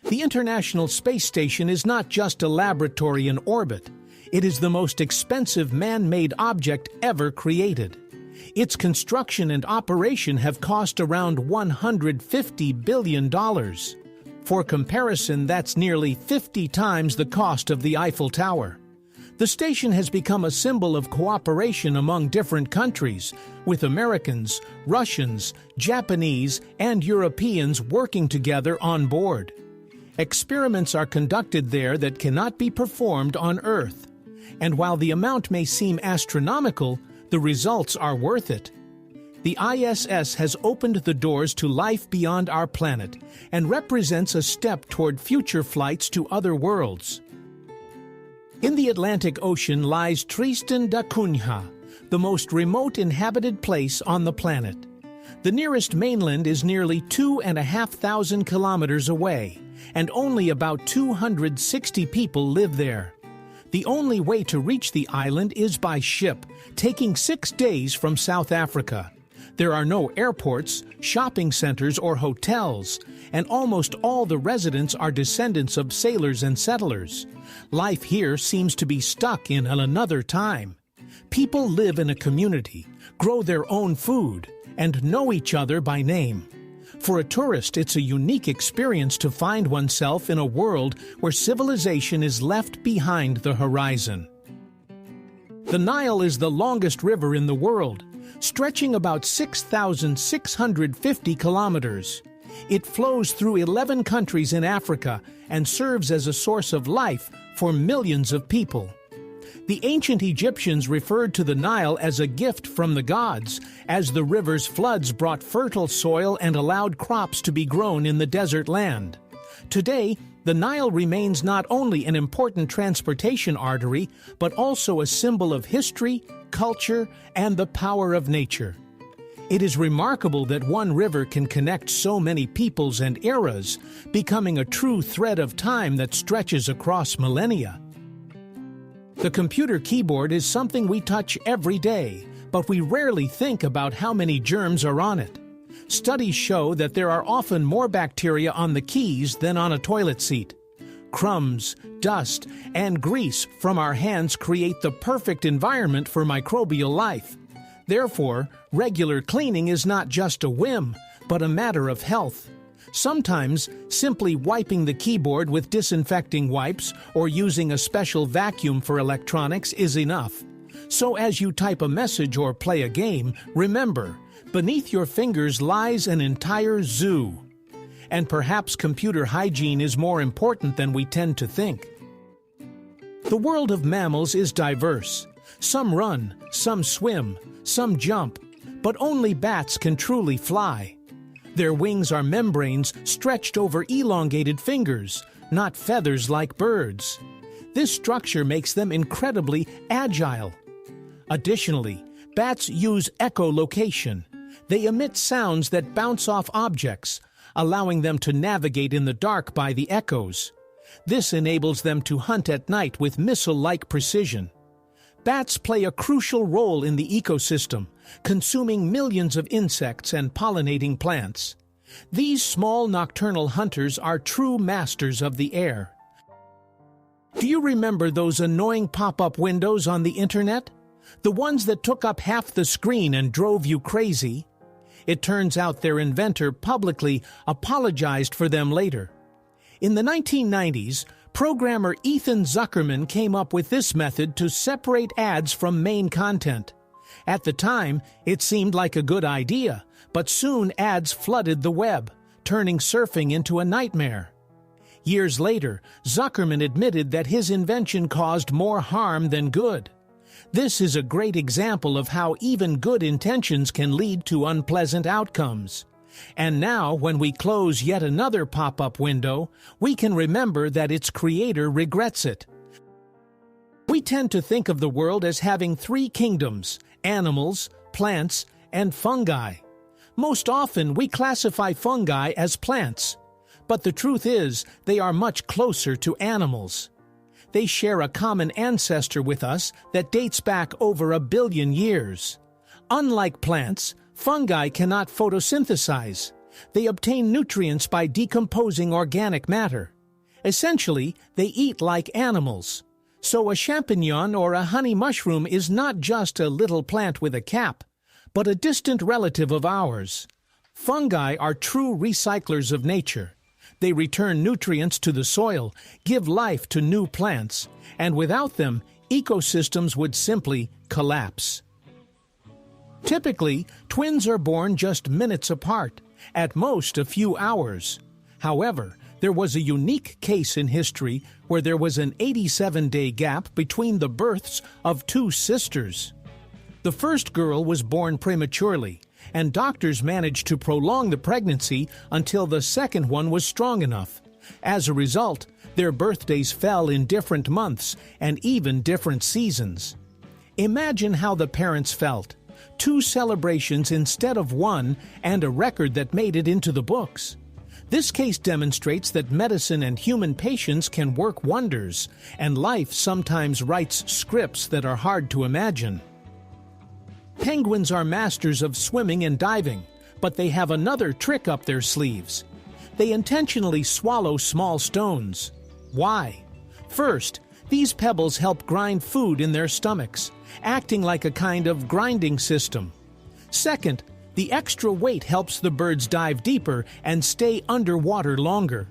The International Space Station is not just a laboratory in orbit. It is the most expensive man-made object ever created. Its construction and operation have cost around $150 billion. For comparison, that's nearly 50 times the cost of the Eiffel Tower. The station has become a symbol of cooperation among different countries, with Americans, Russians, Japanese, and Europeans working together on board. Experiments are conducted there that cannot be performed on Earth. And while the amount may seem astronomical, the results are worth it. The ISS has opened the doors to life beyond our planet and represents a step toward future flights to other worlds. In the Atlantic Ocean lies Tristan da Cunha, the most remote inhabited place on the planet. The nearest mainland is nearly 2,500 kilometers away, and only about 260 people live there. The only way to reach the island is by ship, taking 6 days from South Africa. There are no airports, shopping centers, or hotels, and almost all the residents are descendants of sailors and settlers. Life here seems to be stuck in another time. People live in a community, grow their own food, and know each other by name. For a tourist, it's a unique experience to find oneself in a world where civilization is left behind the horizon. The Nile is the longest river in the world, stretching about 6,650 kilometers. It flows through 11 countries in Africa and serves as a source of life for millions of people. The ancient Egyptians referred to the Nile as a gift from the gods, as the river's floods brought fertile soil and allowed crops to be grown in the desert land. Today, the Nile remains not only an important transportation artery, but also a symbol of history, culture, and the power of nature. It is remarkable that one river can connect so many peoples and eras, becoming a true thread of time that stretches across millennia. The computer keyboard is something we touch every day, but we rarely think about how many germs are on it. Studies show that there are often more bacteria on the keys than on a toilet seat. Crumbs, dust, and grease from our hands create the perfect environment for microbial life. Therefore, regular cleaning is not just a whim, but a matter of health. Sometimes, simply wiping the keyboard with disinfecting wipes or using a special vacuum for electronics is enough. So as you type a message or play a game, remember, beneath your fingers lies an entire zoo. And perhaps computer hygiene is more important than we tend to think. The world of mammals is diverse. Some run, some swim, some jump, but only bats can truly fly. Their wings are membranes stretched over elongated fingers, not feathers like birds. This structure makes them incredibly agile. Additionally, bats use echolocation. They emit sounds that bounce off objects, allowing them to navigate in the dark by the echoes. This enables them to hunt at night with missile-like precision. Bats play a crucial role in the ecosystem, consuming millions of insects and pollinating plants. These small nocturnal hunters are true masters of the air. Do you remember those annoying pop-up windows on the internet? The ones that took up half the screen and drove you crazy? It turns out their inventor publicly apologized for them later. In the 1990s, programmer Ethan Zuckerman came up with this method to separate ads from main content. At the time, it seemed like a good idea, but soon ads flooded the web, turning surfing into a nightmare. Years later, Zuckerman admitted that his invention caused more harm than good. This is a great example of how even good intentions can lead to unpleasant outcomes. And now, when we close yet another pop-up window, we can remember that its creator regrets it. We tend to think of the world as having three kingdoms: animals, plants, and fungi. Most often, we classify fungi as plants. But the truth is, they are much closer to animals. They share a common ancestor with us that dates back over 1 billion years. Unlike plants, fungi cannot photosynthesize. They obtain nutrients by decomposing organic matter. Essentially, they eat like animals. So a champignon or a honey mushroom is not just a little plant with a cap, but a distant relative of ours. Fungi are true recyclers of nature. They return nutrients to the soil, give life to new plants, and without them, ecosystems would simply collapse. Typically, twins are born just minutes apart, at most a few hours. However, there was a unique case in history where there was an 87-day gap between the births of two sisters. The first girl was born prematurely, and doctors managed to prolong the pregnancy until the second one was strong enough. As a result, their birthdays fell in different months and even different seasons. Imagine how the parents felt. 2 celebrations instead of 1, and a record that made it into the books. This case demonstrates that medicine and human patience can work wonders, and life sometimes writes scripts that are hard to imagine. Penguins are masters of swimming and diving, but they have another trick up their sleeves. They intentionally swallow small stones. Why? First, these pebbles help grind food in their stomachs, acting like a kind of grinding system. Second, the extra weight helps the birds dive deeper and stay underwater longer.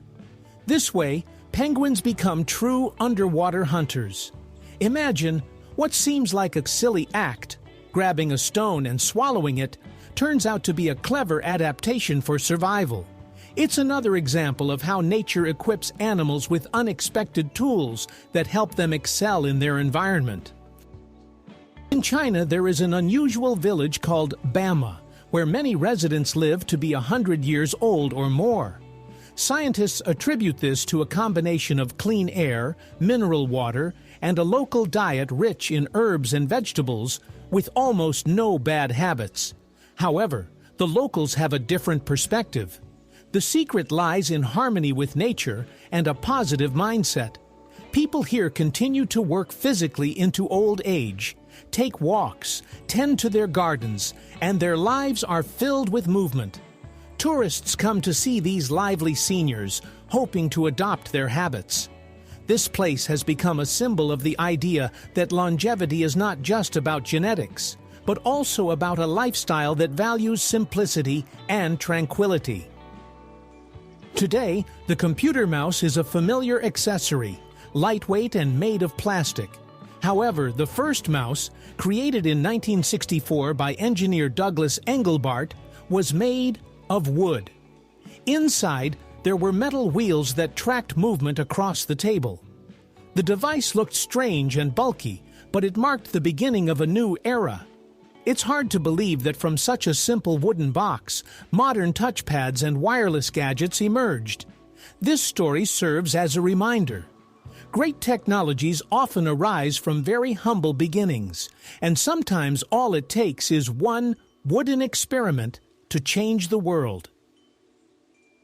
This way, penguins become true underwater hunters. Imagine what seems like a silly act, grabbing a stone and swallowing it, turns out to be a clever adaptation for survival. It's another example of how nature equips animals with unexpected tools that help them excel in their environment. In China, there is an unusual village called Bama, where many residents live to be 100 years old or more. Scientists attribute this to a combination of clean air, mineral water, and a local diet rich in herbs and vegetables with almost no bad habits. However, the locals have a different perspective. The secret lies in harmony with nature and a positive mindset. People here continue to work physically into old age, take walks, tend to their gardens, and their lives are filled with movement. Tourists come to see these lively seniors, hoping to adopt their habits. This place has become a symbol of the idea that longevity is not just about genetics, but also about a lifestyle that values simplicity and tranquility. Today, the computer mouse is a familiar accessory, lightweight and made of plastic. However, the first mouse, created in 1964 by engineer Douglas Engelbart, was made of wood. Inside, there were metal wheels that tracked movement across the table. The device looked strange and bulky, but it marked the beginning of a new era. It's hard to believe that from such a simple wooden box, modern touchpads and wireless gadgets emerged. This story serves as a reminder. Great technologies often arise from very humble beginnings, and sometimes all it takes is one wooden experiment to change the world.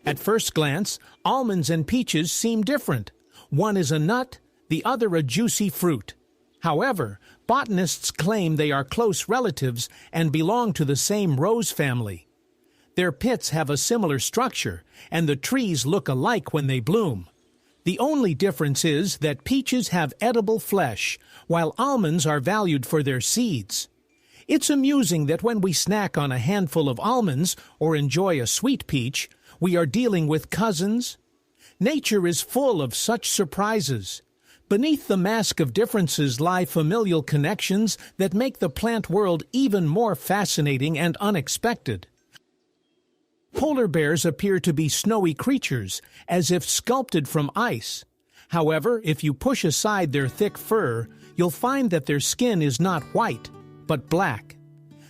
At first glance, almonds and peaches seem different. One is a nut, the other a juicy fruit. However, botanists claim they are close relatives and belong to the same rose family. Their pits have a similar structure, and the trees look alike when they bloom. The only difference is that peaches have edible flesh, while almonds are valued for their seeds. It's amusing that when we snack on a handful of almonds or enjoy a sweet peach, we are dealing with cousins. Nature is full of such surprises. Beneath the mask of differences lie familial connections that make the plant world even more fascinating and unexpected. Polar bears appear to be snowy creatures, as if sculpted from ice. However, if you push aside their thick fur, you'll find that their skin is not white, but black.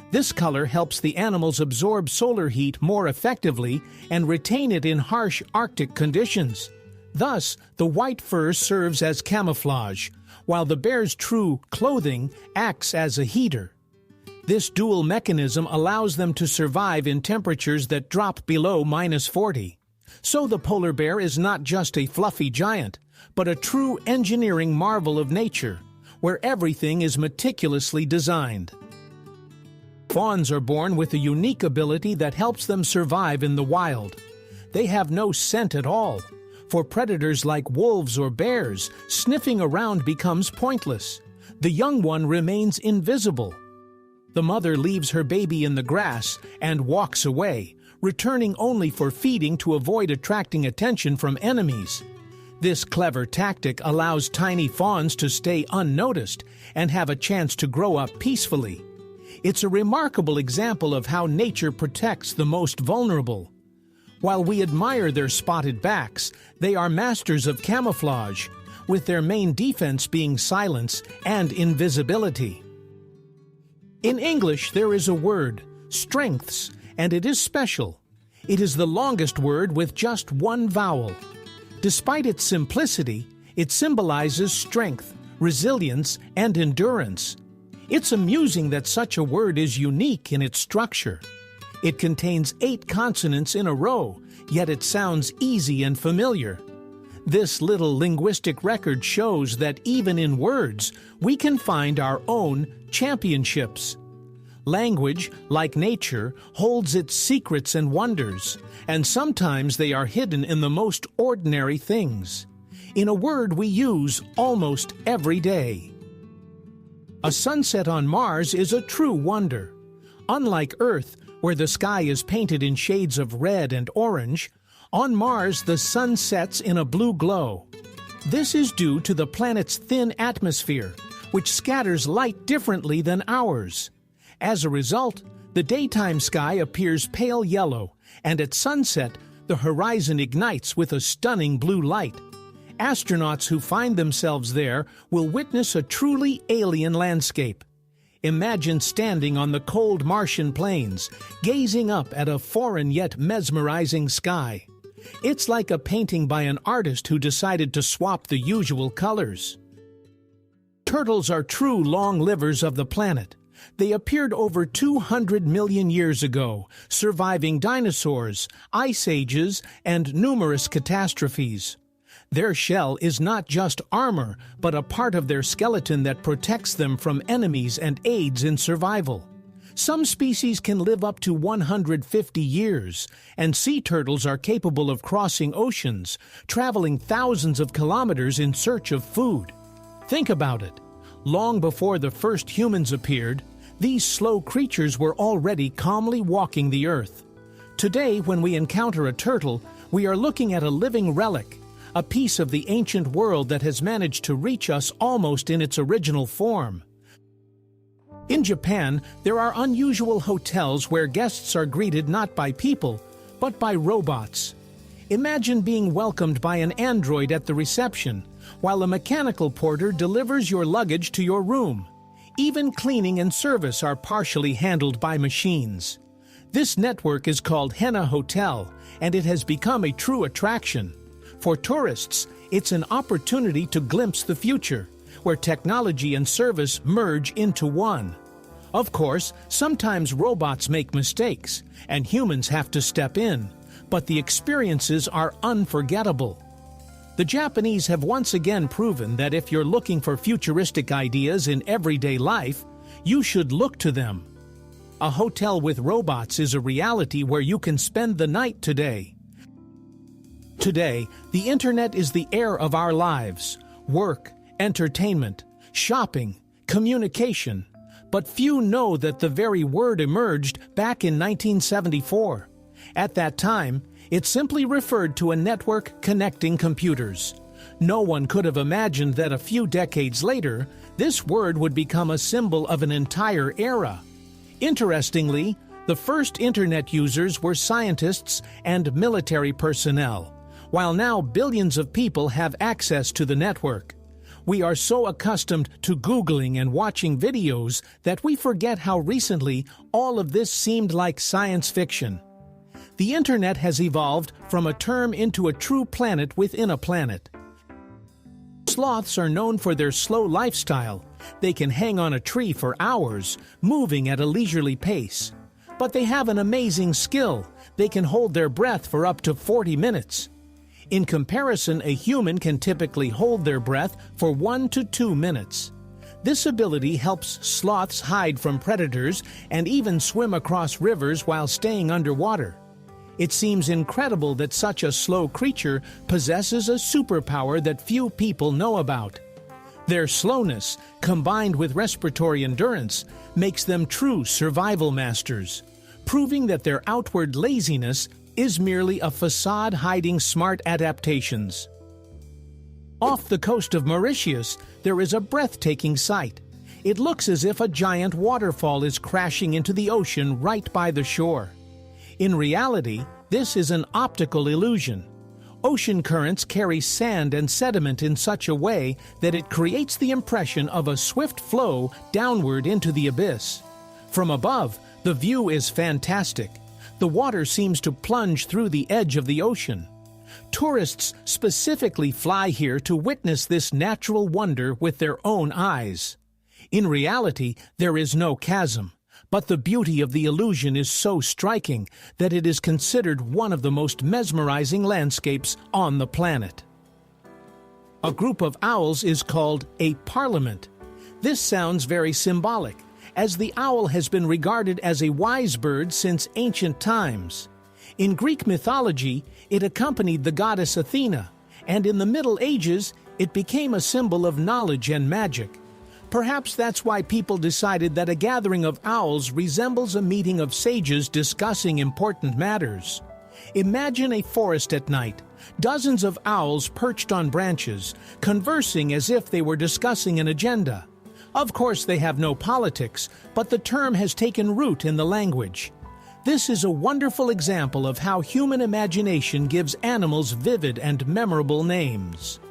This color helps the animals absorb solar heat more effectively and retain it in harsh Arctic conditions. Thus, the white fur serves as camouflage, while the bear's true clothing acts as a heater. This dual mechanism allows them to survive in temperatures that drop below -40. So the polar bear is not just a fluffy giant, but a true engineering marvel of nature, where everything is meticulously designed. Fawns are born with a unique ability that helps them survive in the wild. They have no scent at all. For predators like wolves or bears, sniffing around becomes pointless. The young one remains invisible. The mother leaves her baby in the grass and walks away, returning only for feeding to avoid attracting attention from enemies. This clever tactic allows tiny fawns to stay unnoticed and have a chance to grow up peacefully. It's a remarkable example of how nature protects the most vulnerable. While we admire their spotted backs, they are masters of camouflage, with their main defense being silence and invisibility. In English, there is a word, strengths, and it is special. It is the longest word with just one vowel. Despite its simplicity, it symbolizes strength, resilience, and endurance. It's amusing that such a word is unique in its structure. It contains 8 consonants in a row, yet it sounds easy and familiar. This little linguistic record shows that even in words, we can find our own championships. Language, like nature, holds its secrets and wonders, and sometimes they are hidden in the most ordinary things. In a word we use almost every day. A sunset on Mars is a true wonder. Unlike Earth, where the sky is painted in shades of red and orange, on Mars the sun sets in a blue glow. This is due to the planet's thin atmosphere, which scatters light differently than ours. As a result, the daytime sky appears pale yellow, and at sunset, the horizon ignites with a stunning blue light. Astronauts who find themselves there will witness a truly alien landscape. Imagine standing on the cold Martian plains, gazing up at a foreign yet mesmerizing sky. It's like a painting by an artist who decided to swap the usual colors. Turtles are true long livers of the planet. They appeared over 200 million years ago, surviving dinosaurs, ice ages, and numerous catastrophes. Their shell is not just armor, but a part of their skeleton that protects them from enemies and aids in survival. Some species can live up to 150 years, and sea turtles are capable of crossing oceans, traveling thousands of kilometers in search of food. Think about it. Long before the first humans appeared, these slow creatures were already calmly walking the earth. Today, when we encounter a turtle, we are looking at a living relic, a piece of the ancient world that has managed to reach us almost in its original form. In Japan, there are unusual hotels where guests are greeted not by people, but by robots. Imagine being welcomed by an android at the reception, while a mechanical porter delivers your luggage to your room. Even cleaning and service are partially handled by machines. This network is called Henna Hotel, and it has become a true attraction. For tourists, it's an opportunity to glimpse the future, where technology and service merge into one. Of course, sometimes robots make mistakes, and humans have to step in, but the experiences are unforgettable. The Japanese have once again proven that if you're looking for futuristic ideas in everyday life, you should look to them. A hotel with robots is a reality where you can spend the night today. Today, the internet is the air of our lives. Work, entertainment, shopping, communication. But few know that the very word emerged back in 1974. At that time, it simply referred to a network connecting computers. No one could have imagined that a few decades later, this word would become a symbol of an entire era. Interestingly, the first internet users were scientists and military personnel, while now billions of people have access to the network. We are so accustomed to Googling and watching videos that we forget how recently all of this seemed like science fiction. The internet has evolved from a term into a true planet within a planet. Sloths are known for their slow lifestyle. They can hang on a tree for hours, moving at a leisurely pace. But they have an amazing skill. They can hold their breath for up to 40 minutes. In comparison, a human can typically hold their breath for 1 to 2 minutes. This ability helps sloths hide from predators and even swim across rivers while staying underwater. It seems incredible that such a slow creature possesses a superpower that few people know about. Their slowness, combined with respiratory endurance, makes them true survival masters, proving that their outward laziness is merely a facade hiding smart adaptations. Off the coast of Mauritius, there is a breathtaking sight. It looks as if a giant waterfall is crashing into the ocean right by the shore. In reality, this is an optical illusion. Ocean currents carry sand and sediment in such a way that it creates the impression of a swift flow downward into the abyss. From above, the view is fantastic. The water seems to plunge through the edge of the ocean. Tourists specifically fly here to witness this natural wonder with their own eyes. In reality, there is no chasm, but the beauty of the illusion is so striking that it is considered one of the most mesmerizing landscapes on the planet. A group of owls is called a parliament. This sounds very symbolic, as the owl has been regarded as a wise bird since ancient times. In Greek mythology, it accompanied the goddess Athena, and in the Middle Ages, it became a symbol of knowledge and magic. Perhaps that's why people decided that a gathering of owls resembles a meeting of sages discussing important matters. Imagine a forest at night, dozens of owls perched on branches, conversing as if they were discussing an agenda. Of course, they have no politics, but the term has taken root in the language. This is a wonderful example of how human imagination gives animals vivid and memorable names.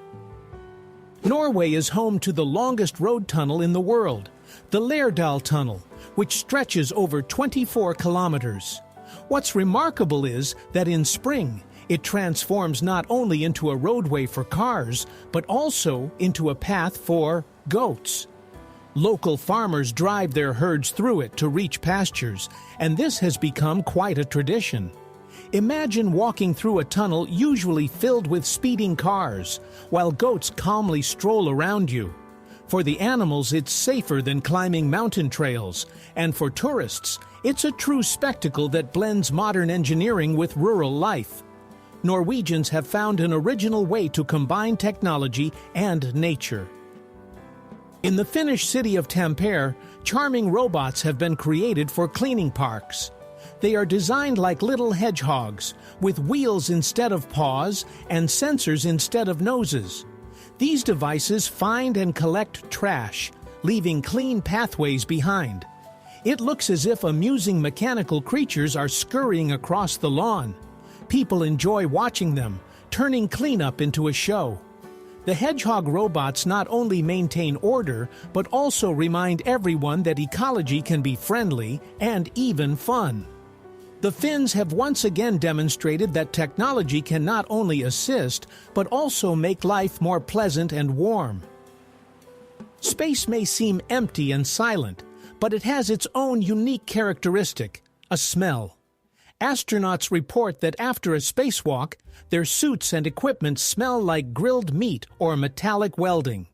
Norway is home to the longest road tunnel in the world, the Lærdal Tunnel, which stretches over 24 kilometers. What's remarkable is that in spring, it transforms not only into a roadway for cars, but also into a path for goats. Local farmers drive their herds through it to reach pastures, and this has become quite a tradition. Imagine walking through a tunnel usually filled with speeding cars, while goats calmly stroll around you. For the animals, it's safer than climbing mountain trails, and for tourists, it's a true spectacle that blends modern engineering with rural life. Norwegians have found an original way to combine technology and nature. In the Finnish city of Tampere, charming robots have been created for cleaning parks. They are designed like little hedgehogs, with wheels instead of paws and sensors instead of noses. These devices find and collect trash, leaving clean pathways behind. It looks as if amusing mechanical creatures are scurrying across the lawn. People enjoy watching them, turning cleanup into a show. The hedgehog robots not only maintain order, but also remind everyone that ecology can be friendly and even fun. The Finns have once again demonstrated that technology can not only assist, but also make life more pleasant and warm. Space may seem empty and silent, but it has its own unique characteristic, a smell. Astronauts report that after a spacewalk, their suits and equipment smell like grilled meat or metallic welding.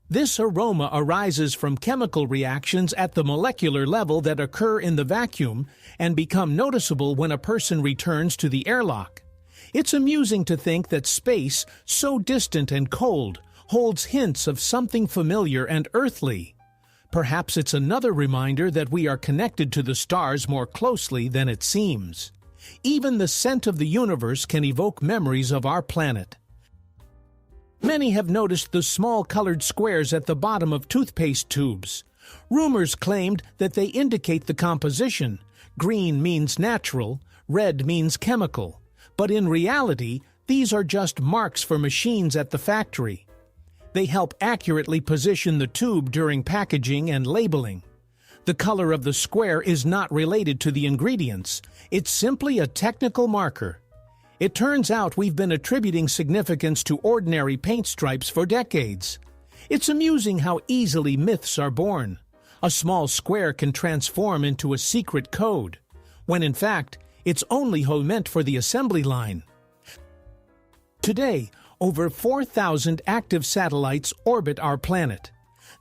This aroma arises from chemical reactions at the molecular level that occur in the vacuum and become noticeable when a person returns to the airlock. It's amusing to think that space, so distant and cold, holds hints of something familiar and earthly. Perhaps it's another reminder that we are connected to the stars more closely than it seems. Even the scent of the universe can evoke memories of our planet. Many have noticed the small colored squares at the bottom of toothpaste tubes. Rumors claimed that they indicate the composition. Green means natural, red means chemical. But in reality, these are just marks for machines at the factory. They help accurately position the tube during packaging and labeling. The color of the square is not related to the ingredients. It's simply a technical marker. It turns out we've been attributing significance to ordinary paint stripes for decades. It's amusing how easily myths are born. A small square can transform into a secret code, when in fact, it's only meant for the assembly line. Today, over 4,000 active satellites orbit our planet.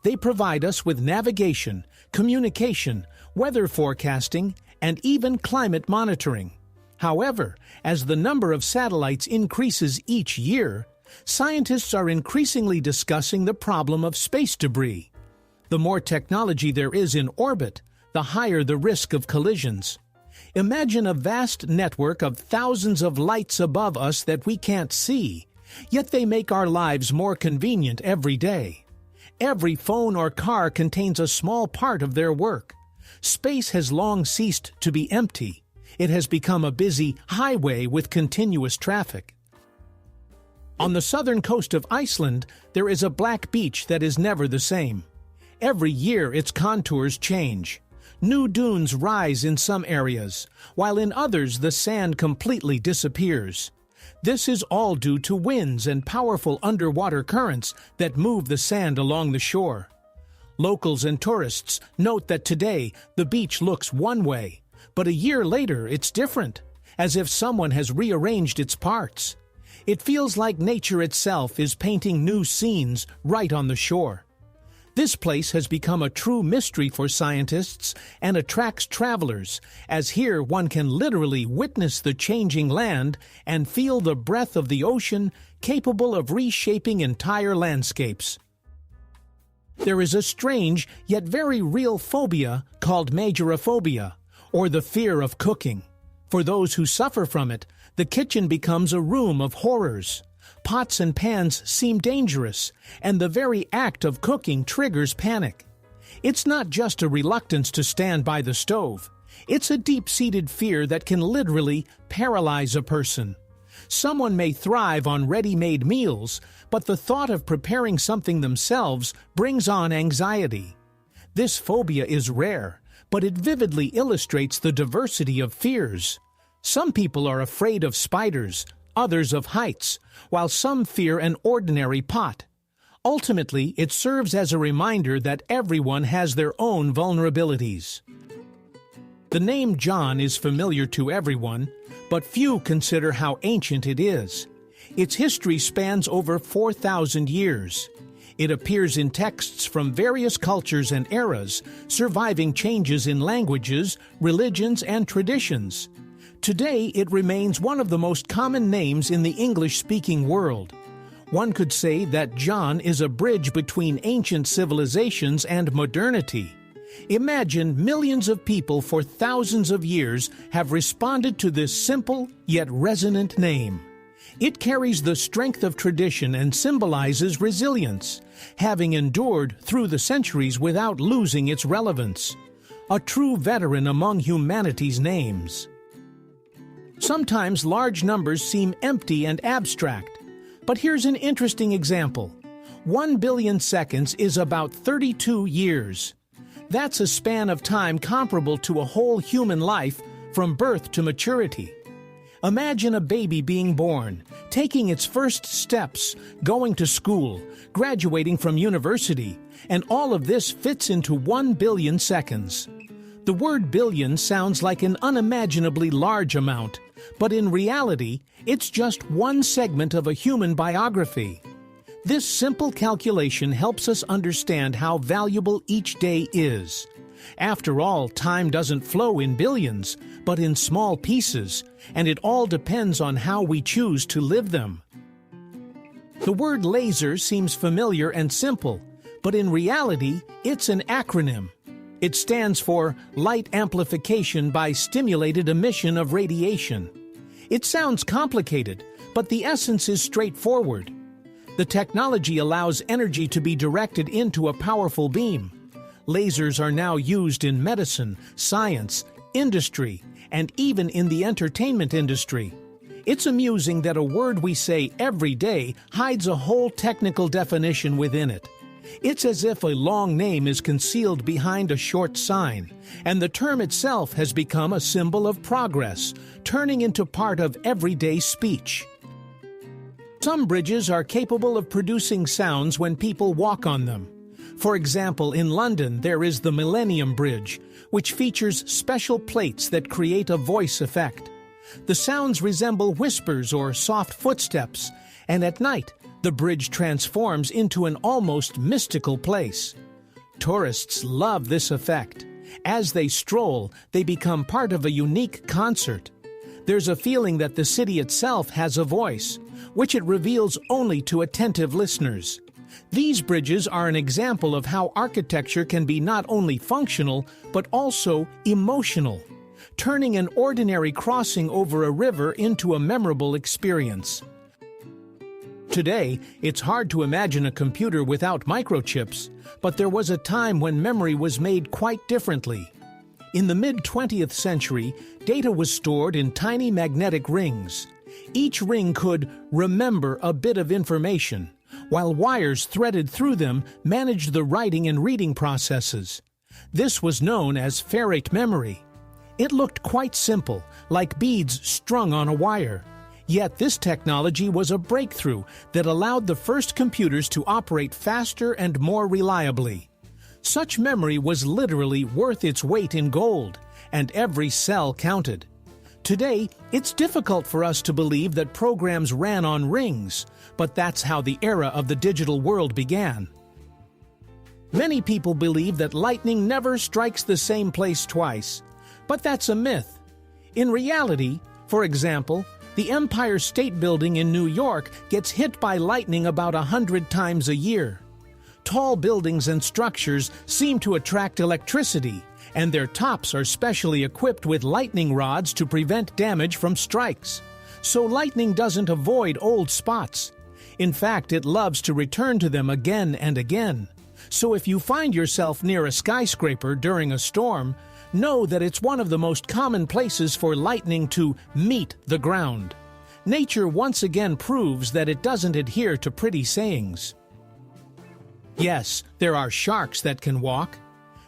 They provide us with navigation, communication, weather forecasting, and even climate monitoring. However, as the number of satellites increases each year, scientists are increasingly discussing the problem of space debris. The more technology there is in orbit, the higher the risk of collisions. Imagine a vast network of thousands of lights above us that we can't see, yet they make our lives more convenient every day. Every phone or car contains a small part of their work. Space has long ceased to be empty. It has become a busy highway with continuous traffic. On the southern coast of Iceland, there is a black beach that is never the same. Every year its contours change. New dunes rise in some areas, while in others the sand completely disappears. This is all due to winds and powerful underwater currents that move the sand along the shore. Locals and tourists note that today the beach looks one way, but a year later it's different, as if someone has rearranged its parts. It feels like nature itself is painting new scenes right on the shore. This place has become a true mystery for scientists and attracts travelers, as here one can literally witness the changing land and feel the breath of the ocean capable of reshaping entire landscapes. There is a strange yet very real phobia called magoraphobia, or the fear of cooking. For those who suffer from it, the kitchen becomes a room of horrors. Pots and pans seem dangerous, and the very act of cooking triggers panic. It's not just a reluctance to stand by the stove. It's a deep-seated fear that can literally paralyze a person. Someone may thrive on ready-made meals, but the thought of preparing something themselves brings on anxiety. This phobia is rare, but it vividly illustrates the diversity of fears. Some people are afraid of spiders, others of heights, while some fear an ordinary pot. Ultimately, it serves as a reminder that everyone has their own vulnerabilities. The name John is familiar to everyone, but few consider how ancient it is. Its history spans over 4,000 years. It appears in texts from various cultures and eras, surviving changes in languages, religions, and traditions. Today, it remains one of the most common names in the English-speaking world. One could say that John is a bridge between ancient civilizations and modernity. Imagine millions of people for thousands of years have responded to this simple yet resonant name. It carries the strength of tradition and symbolizes resilience, having endured through the centuries without losing its relevance. A true veteran among humanity's names. Sometimes large numbers seem empty and abstract, but here's an interesting example. 1 billion seconds is about 32 years. That's a span of time comparable to a whole human life from birth to maturity. Imagine a baby being born, taking its first steps, going to school, graduating from university, and all of this fits into 1 billion seconds. The word billion sounds like an unimaginably large amount, but in reality, it's just one segment of a human biography. This simple calculation helps us understand how valuable each day is. After all, time doesn't flow in billions, but in small pieces, and it all depends on how we choose to live them. The word laser seems familiar and simple, but in reality, it's an acronym. It stands for Light Amplification by Stimulated Emission of Radiation. It sounds complicated, but the essence is straightforward. The technology allows energy to be directed into a powerful beam. Lasers are now used in medicine, science, industry, and even in the entertainment industry. It's amusing that a word we say every day hides a whole technical definition within it. It's as if a long name is concealed behind a short sign, and the term itself has become a symbol of progress, turning into part of everyday speech. Some bridges are capable of producing sounds when people walk on them. For example, in London there is the Millennium Bridge, which features special plates that create a voice effect. The sounds resemble whispers or soft footsteps, and at night, the bridge transforms into an almost mystical place. Tourists love this effect. As they stroll, they become part of a unique concert. There's a feeling that the city itself has a voice, which it reveals only to attentive listeners. These bridges are an example of how architecture can be not only functional, but also emotional, turning an ordinary crossing over a river into a memorable experience. Today, it's hard to imagine a computer without microchips, but there was a time when memory was made quite differently. In the mid-20th century, data was stored in tiny magnetic rings. Each ring could remember a bit of information, while wires threaded through them managed the writing and reading processes. This was known as ferrite memory. It looked quite simple, like beads strung on a wire. Yet this technology was a breakthrough that allowed the first computers to operate faster and more reliably. Such memory was literally worth its weight in gold, and every cell counted. Today, it's difficult for us to believe that programs ran on rings, but that's how the era of the digital world began. Many people believe that lightning never strikes the same place twice, but that's a myth. In reality, for example, the Empire State Building in New York gets hit by lightning about 100 times a year. Tall buildings and structures seem to attract electricity, and their tops are specially equipped with lightning rods to prevent damage from strikes. So lightning doesn't avoid old spots. In fact, it loves to return to them again and again. So if you find yourself near a skyscraper during a storm, know that it's one of the most common places for lightning to meet the ground. Nature once again proves that it doesn't adhere to pretty sayings. Yes, there are sharks that can walk.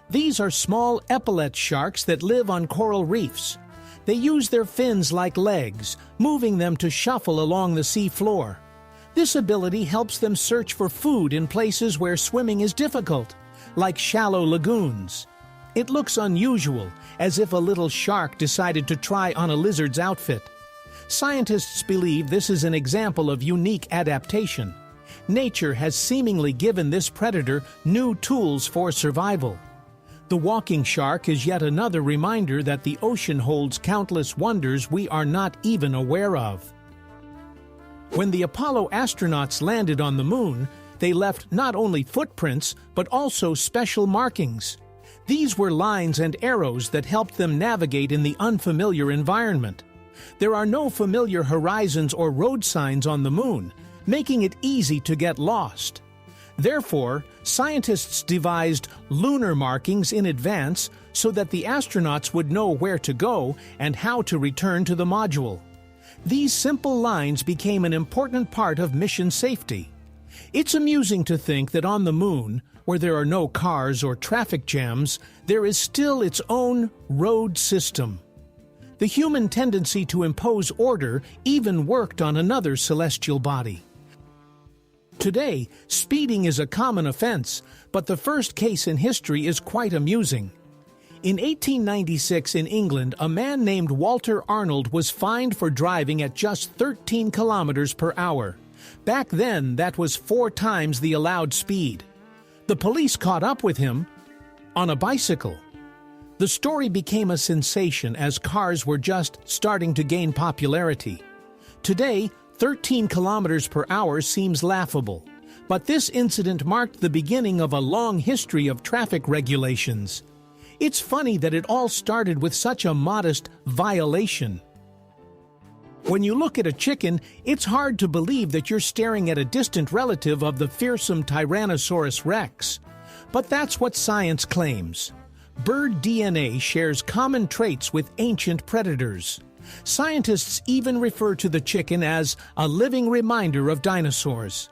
These are small epaulet sharks that live on coral reefs. They use their fins like legs, moving them to shuffle along the sea floor. This ability helps them search for food in places where swimming is difficult, like shallow lagoons. It looks unusual, as if a little shark decided to try on a lizard's outfit. Scientists believe this is an example of unique adaptation. Nature has seemingly given this predator new tools for survival. The walking shark is yet another reminder that the ocean holds countless wonders we are not even aware of. When the Apollo astronauts landed on the moon, they left not only footprints, but also special markings. These were lines and arrows that helped them navigate in the unfamiliar environment. There are no familiar horizons or road signs on the moon, making it easy to get lost. Therefore, scientists devised lunar markings in advance so that the astronauts would know where to go and how to return to the module. These simple lines became an important part of mission safety. It's amusing to think that on the moon, where there are no cars or traffic jams, there is still its own road system. The human tendency to impose order even worked on another celestial body. Today, speeding is a common offense, but the first case in history is quite amusing. In 1896 in England, a man named Walter Arnold was fined for driving at just 13 kilometers per hour. Back then, that was 4 times the allowed speed. The police caught up with him on a bicycle. The story became a sensation as cars were just starting to gain popularity. Today, 13 kilometers per hour seems laughable, but this incident marked the beginning of a long history of traffic regulations. It's funny that it all started with such a modest violation. When you look at a chicken, it's hard to believe that you're staring at a distant relative of the fearsome Tyrannosaurus rex. But that's what science claims. Bird DNA shares common traits with ancient predators. Scientists even refer to the chicken as a living reminder of dinosaurs.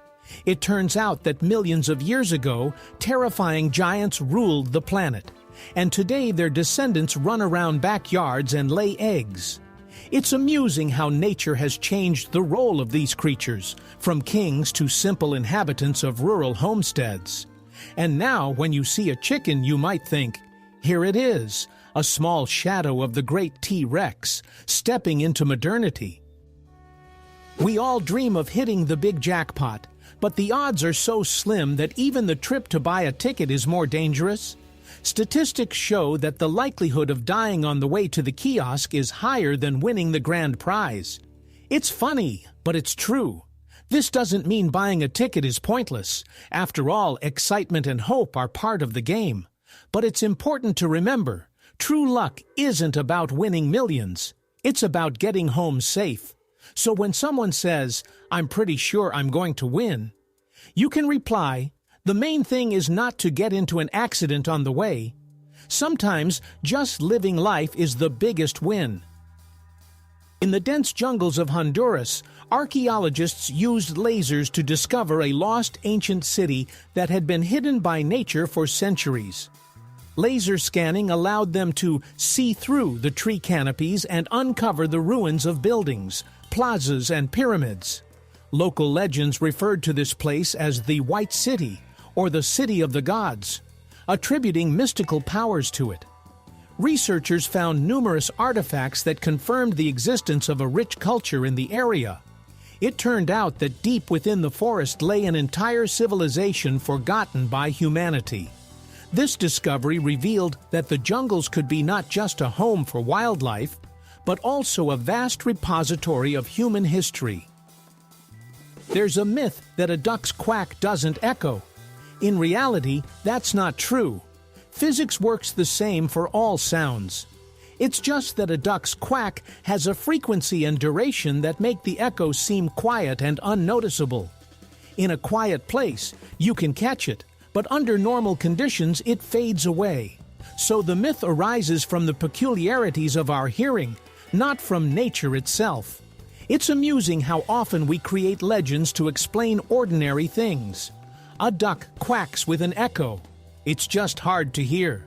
It turns out that millions of years ago, terrifying giants ruled the planet, and today their descendants run around backyards and lay eggs. It's amusing how nature has changed the role of these creatures, from kings to simple inhabitants of rural homesteads. And now, when you see a chicken, you might think, here it is, a small shadow of the great T-Rex, stepping into modernity. We all dream of hitting the big jackpot, but the odds are so slim that even the trip to buy a ticket is more dangerous. Statistics show that the likelihood of dying on the way to the kiosk is higher than winning the grand prize. It's funny, but it's true. This doesn't mean buying a ticket is pointless. After all, excitement and hope are part of the game. But it's important to remember, true luck isn't about winning millions. It's about getting home safe. So when someone says, "I'm pretty sure I'm going to win," you can reply, "The main thing is not to get into an accident on the way." Sometimes just living life is the biggest win. In the dense jungles of Honduras, archaeologists used lasers to discover a lost ancient city that had been hidden by nature for centuries. Laser scanning allowed them to see through the tree canopies and uncover the ruins of buildings, plazas, and pyramids. Local legends referred to this place as the White City, or the City of the Gods, attributing mystical powers to it. Researchers found numerous artifacts that confirmed the existence of a rich culture in the area. It turned out that deep within the forest lay an entire civilization forgotten by humanity. This discovery revealed that the jungles could be not just a home for wildlife, but also a vast repository of human history. There's a myth that a duck's quack doesn't echo. In reality, that's not true. Physics works the same for all sounds. It's just that a duck's quack has a frequency and duration that make the echo seem quiet and unnoticeable. In a quiet place, you can catch it, but under normal conditions it fades away. So the myth arises from the peculiarities of our hearing, not from nature itself. It's amusing how often we create legends to explain ordinary things. A duck quacks with an echo. It's just hard to hear.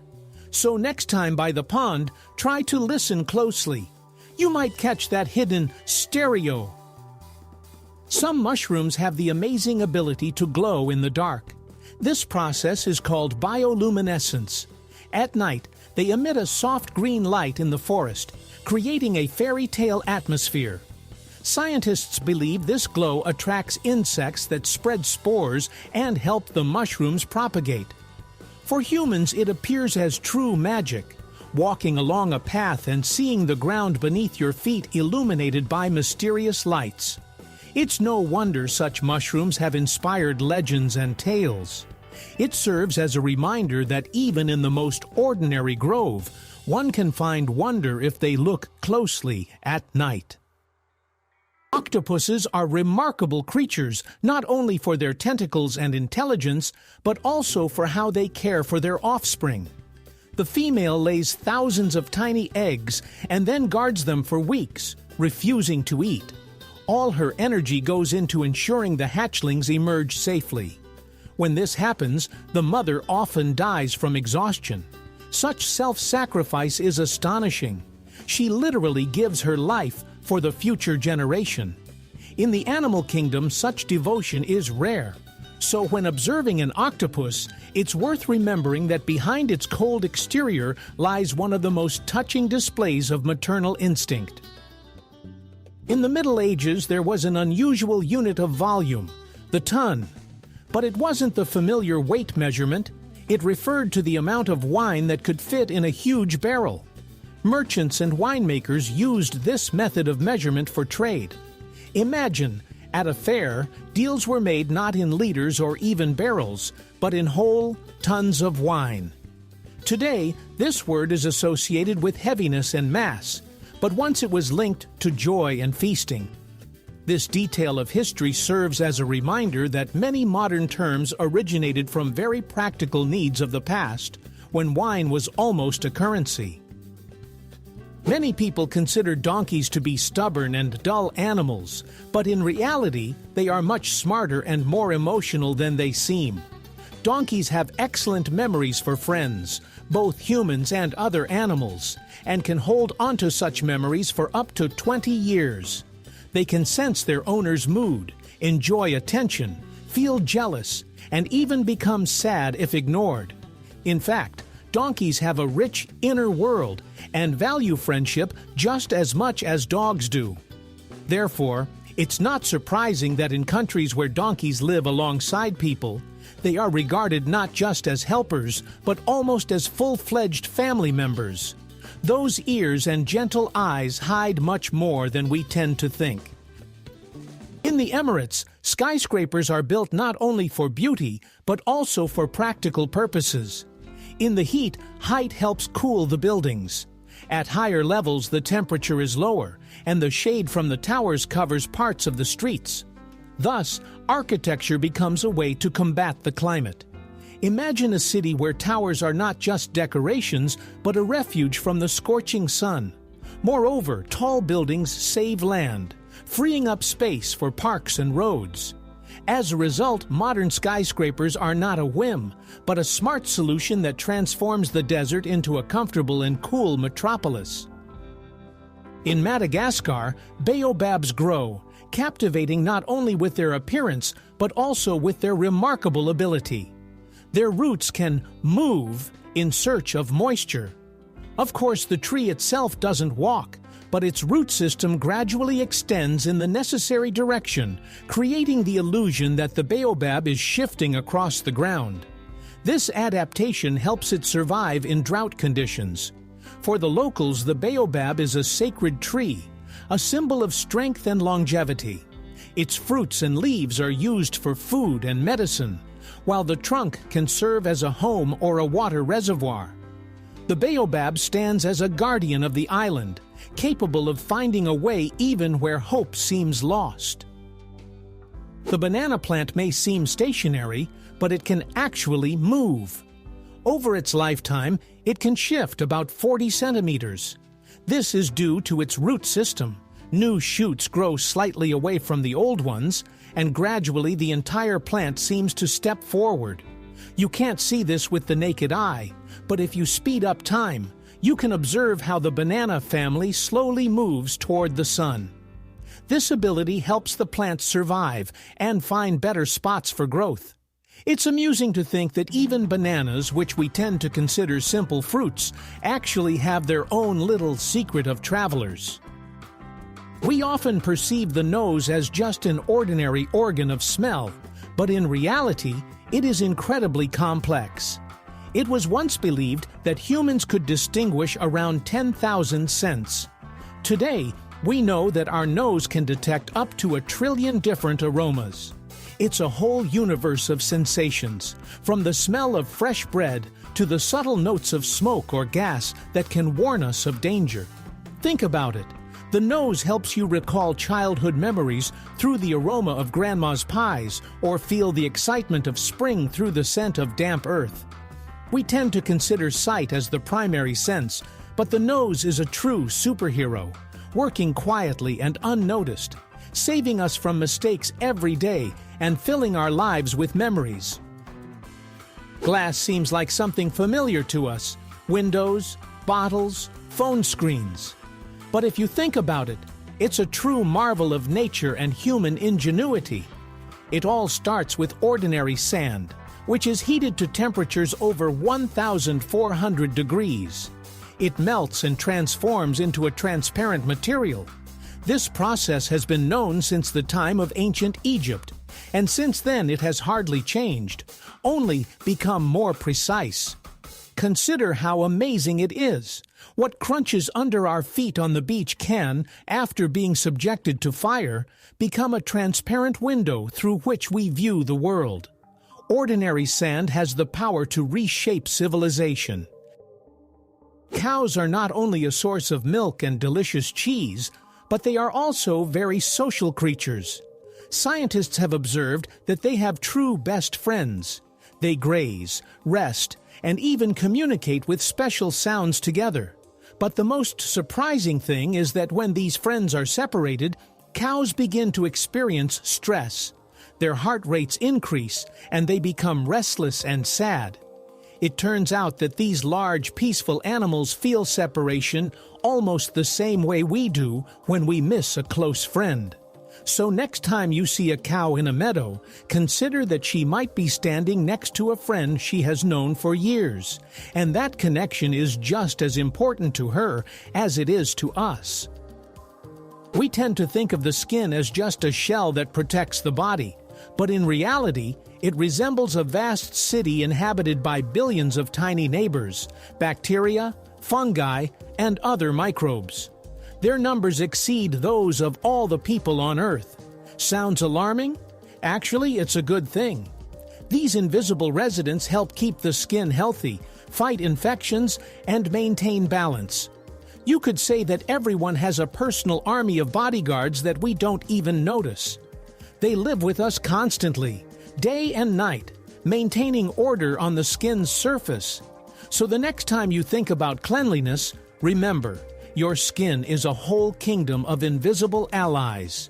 So next time by the pond, try to listen closely. You might catch that hidden stereo. Some mushrooms have the amazing ability to glow in the dark. This process is called bioluminescence. At night, they emit a soft green light in the forest, creating a fairy tale atmosphere. Scientists believe this glow attracts insects that spread spores and help the mushrooms propagate. For humans, it appears as true magic, walking along a path and seeing the ground beneath your feet illuminated by mysterious lights. It's no wonder such mushrooms have inspired legends and tales. It serves as a reminder that even in the most ordinary grove, one can find wonder if they look closely at night. Octopuses are remarkable creatures, not only for their tentacles and intelligence, but also for how they care for their offspring. The female lays thousands of tiny eggs and then guards them for weeks, refusing to eat. All her energy goes into ensuring the hatchlings emerge safely. When this happens, the mother often dies from exhaustion. Such self-sacrifice is astonishing. She literally gives her life for the future generation. In the animal kingdom, such devotion is rare. So when observing an octopus, it's worth remembering that behind its cold exterior lies one of the most touching displays of maternal instinct. In the Middle Ages, there was an unusual unit of volume, the ton. But it wasn't the familiar weight measurement. It referred to the amount of wine that could fit in a huge barrel. Merchants and winemakers used this method of measurement for trade. Imagine, at a fair, deals were made not in liters or even barrels, but in whole tons of wine. Today, this word is associated with heaviness and mass, but once it was linked to joy and feasting. This detail of history serves as a reminder that many modern terms originated from very practical needs of the past, when wine was almost a currency. Many people consider donkeys to be stubborn and dull animals, but in reality, they are much smarter and more emotional than they seem. Donkeys have excellent memories for friends, both humans and other animals, and can hold onto such memories for up to 20 years. They can sense their owner's mood, enjoy attention, feel jealous, and even become sad if ignored. In fact, donkeys have a rich inner world and value friendship just as much as dogs do. Therefore, it's not surprising that in countries where donkeys live alongside people, They are regarded not just as helpers, but almost as full-fledged family members. Those ears and gentle eyes hide much more than we tend to think. In the Emirates, skyscrapers are built not only for beauty, but also for practical purposes. In the heat, height helps cool the buildings. At higher levels, the temperature is lower, and the shade from the towers covers parts of the streets. Thus, architecture becomes a way to combat the climate. Imagine a city where towers are not just decorations, but a refuge from the scorching sun. Moreover, tall buildings save land, freeing up space for parks and roads. As a result, modern skyscrapers are not a whim, but a smart solution that transforms the desert into a comfortable and cool metropolis. In Madagascar, baobabs grow, captivating not only with their appearance, but also with their remarkable ability. Their roots can move in search of moisture. Of course, the tree itself doesn't walk, but its root system gradually extends in the necessary direction, creating the illusion that the baobab is shifting across the ground. This adaptation helps it survive in drought conditions. For the locals, the baobab is a sacred tree, a symbol of strength and longevity. Its fruits and leaves are used for food and medicine, while the trunk can serve as a home or a water reservoir. The baobab stands as a guardian of the island, capable of finding a way even where hope seems lost. The banana plant may seem stationary, but it can actually move. Over its lifetime, it can shift about 40 centimeters. This is due to its root system. New shoots grow slightly away from the old ones, and gradually the entire plant seems to step forward. You can't see this with the naked eye, but if you speed up time, you can observe how the banana family slowly moves toward the sun. This ability helps the plant survive and find better spots for growth. It's amusing to think that even bananas, which we tend to consider simple fruits, actually have their own little secret of travelers. We often perceive the nose as just an ordinary organ of smell, but in reality, it is incredibly complex. It was once believed that humans could distinguish around 10,000 scents. Today, we know that our nose can detect up to 1 trillion different aromas. It's a whole universe of sensations, from the smell of fresh bread to the subtle notes of smoke or gas that can warn us of danger. Think about it. The nose helps you recall childhood memories through the aroma of grandma's pies or feel the excitement of spring through the scent of damp earth. We tend to consider sight as the primary sense, but the nose is a true superhero, working quietly and unnoticed, saving us from mistakes every day and filling our lives with memories. Glass seems like something familiar to us: windows, bottles, phone screens. But if you think about it, it's a true marvel of nature and human ingenuity. It all starts with ordinary sand, which is heated to temperatures over 1,400 degrees. It melts and transforms into a transparent material. This process has been known since the time of ancient Egypt, and since then it has hardly changed, only become more precise. Consider how amazing it is. What crunches under our feet on the beach can, after being subjected to fire, become a transparent window through which we view the world. Ordinary sand has the power to reshape civilization. Cows are not only a source of milk and delicious cheese, but they are also very social creatures. Scientists have observed that they have true best friends. They graze, rest, and even communicate with special sounds together. But the most surprising thing is that when these friends are separated, cows begin to experience stress. Their heart rates increase, and they become restless and sad. It turns out that these large, peaceful animals feel separation almost the same way we do when we miss a close friend. So next time you see a cow in a meadow, consider that she might be standing next to a friend she has known for years, and that connection is just as important to her as it is to us. We tend to think of the skin as just a shell that protects the body, but in reality, It resembles a vast city inhabited by billions of tiny neighbors, bacteria, fungi, and other microbes. Their numbers exceed those of all the people on Earth. Sounds alarming? Actually, it's a good thing. These invisible residents help keep the skin healthy, fight infections, and maintain balance. You could say that everyone has a personal army of bodyguards that we don't even notice. They live with us constantly, day and night, maintaining order on the skin's surface. So the next time you think about cleanliness, remember, your skin is a whole kingdom of invisible allies.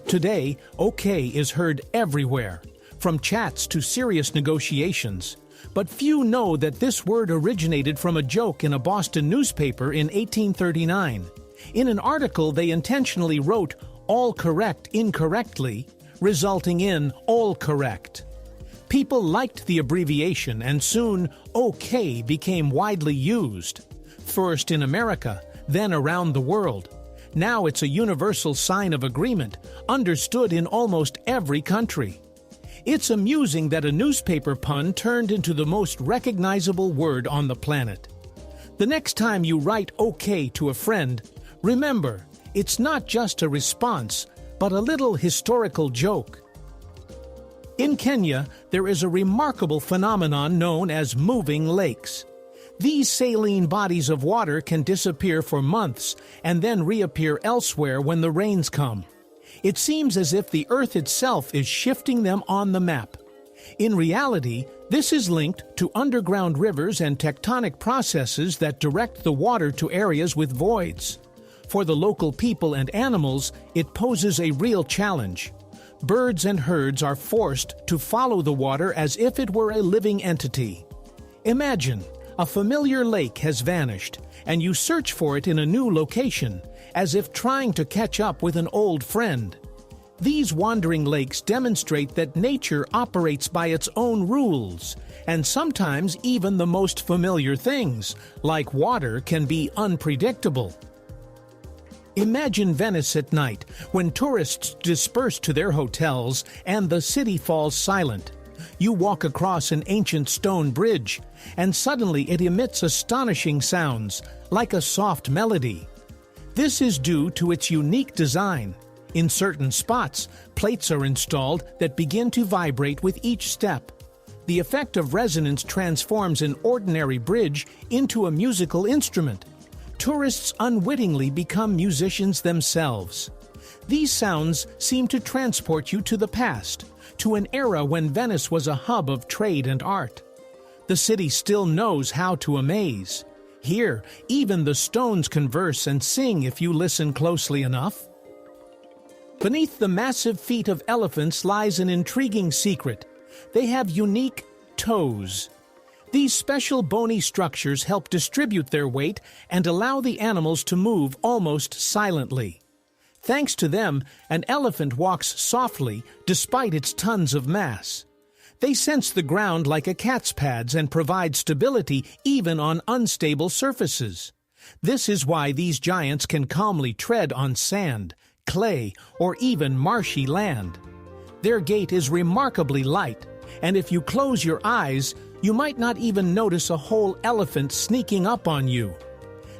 Today, OK is heard everywhere, from chats to serious negotiations. But few know that this word originated from a joke in a Boston newspaper in 1839. In an article, they intentionally wrote "all correct" incorrectly, resulting in "all correct." People liked the abbreviation, and soon OK became widely used. First in America, then around the world. Now it's a universal sign of agreement, understood in almost every country. It's amusing that a newspaper pun turned into the most recognizable word on the planet. The next time you write OK to a friend, remember, it's not just a response, but a little historical joke. In Kenya, there is a remarkable phenomenon known as moving lakes. These saline bodies of water can disappear for months and then reappear elsewhere when the rains come. It seems as if the Earth itself is shifting them on the map. In reality, this is linked to underground rivers and tectonic processes that direct the water to areas with voids. For the local people and animals, it poses a real challenge. Birds and herds are forced to follow the water as if it were a living entity. Imagine, a familiar lake has vanished, and you search for it in a new location, as if trying to catch up with an old friend. These wandering lakes demonstrate that nature operates by its own rules, and sometimes even the most familiar things, like water, can be unpredictable. Imagine Venice at night, when tourists disperse to their hotels and the city falls silent. You walk across an ancient stone bridge, and suddenly it emits astonishing sounds, like a soft melody. This is due to its unique design. In certain spots, plates are installed that begin to vibrate with each step. The effect of resonance transforms an ordinary bridge into a musical instrument. Tourists unwittingly become musicians themselves. These sounds seem to transport you to the past, to an era when Venice was a hub of trade and art. The city still knows how to amaze. Here, even the stones converse and sing if you listen closely enough. Beneath the massive feet of elephants lies an intriguing secret. They have unique toes. These special bony structures help distribute their weight and allow the animals to move almost silently. Thanks to them, an elephant walks softly despite its tons of mass. They sense the ground like a cat's pads and provide stability even on unstable surfaces. This is why these giants can calmly tread on sand, clay, or even marshy land. Their gait is remarkably light, and if you close your eyes, you might not even notice a whole elephant sneaking up on you.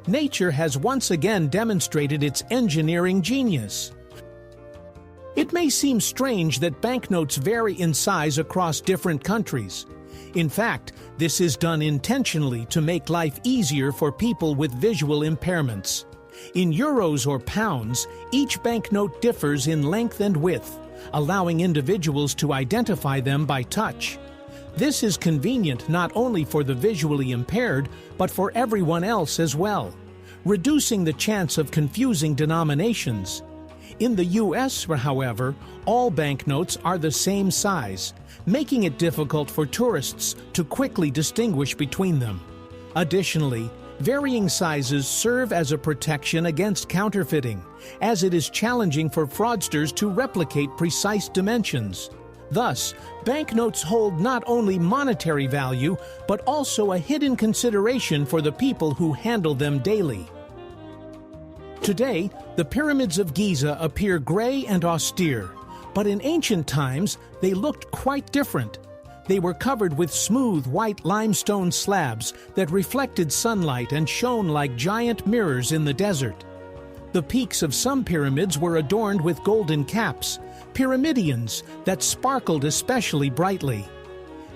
Nature has once again demonstrated its engineering genius. It may seem strange that banknotes vary in size across different countries. In fact, this is done intentionally to make life easier for people with visual impairments. In euros or pounds, each banknote differs in length and width, allowing individuals to identify them by touch. This is convenient not only for the visually impaired, but for everyone else as well, reducing the chance of confusing denominations. In the U.S., however, all banknotes are the same size, making it difficult for tourists to quickly distinguish between them. Additionally, varying sizes serve as a protection against counterfeiting, as it is challenging for fraudsters to replicate precise dimensions. Thus, banknotes hold not only monetary value, but also a hidden consideration for the people who handle them daily. Today, the pyramids of Giza appear gray and austere, But in ancient times, they looked quite different. They were covered with smooth white limestone slabs that reflected sunlight and shone like giant mirrors in the desert. The peaks of some pyramids were adorned with golden caps, pyramidions that sparkled especially brightly.